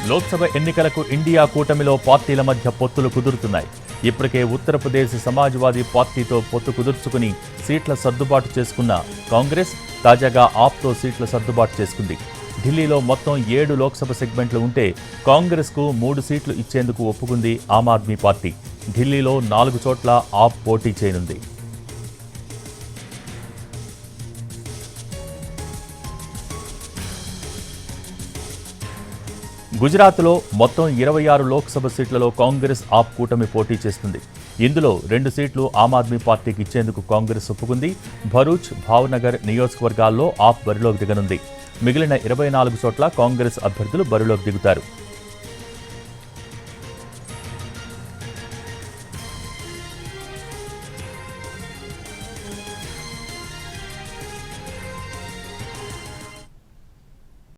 లోక్సభ ఎన్నికలకు ఇండియా కూటమిలో పార్టీల మధ్య పొత్తులు కుదురుతున్నాయి. ఇప్పటికే ఉత్తరప్రదేశ్ సమాజ్వాదీ పార్టీతో పొత్తు కుదుర్చుకుని సీట్ల సర్దుబాటు చేసుకున్న కాంగ్రెస్ తాజాగా ఆప్తో సీట్ల సర్దుబాటు చేసుకుంది. ఢిల్లీలో మొత్తం 7 లోక్సభ సెగ్మెంట్లు ఉంటే కాంగ్రెస్కు 3 సీట్లు ఇచ్చేందుకు ఒప్పుకుంది ఆమ్ ఆద్మీ పార్టీ. ఢిల్లీలో 4 చోట్ల ఆప్ పోటీ చేయనుంది. గుజరాత్లో మొత్తం 26 లోక్సభ సీట్లలో కాంగ్రెస్ ఆప్ కూటమి పోటీ చేస్తుంది. ఇందులో 2 సీట్లు ఆమ్ ఆద్మీ పార్టీకి ఇచ్చేందుకు కాంగ్రెస్ ఒప్పుకుంది. భరూచ్, భావ్నగర్ నియోజకవర్గాల్లో ఆప్ బరిలోకి దిగనుంది. మిగిలిన 24 చోట్ల కాంగ్రెస్ అభ్యర్థులు బరిలోకి దిగుతారు.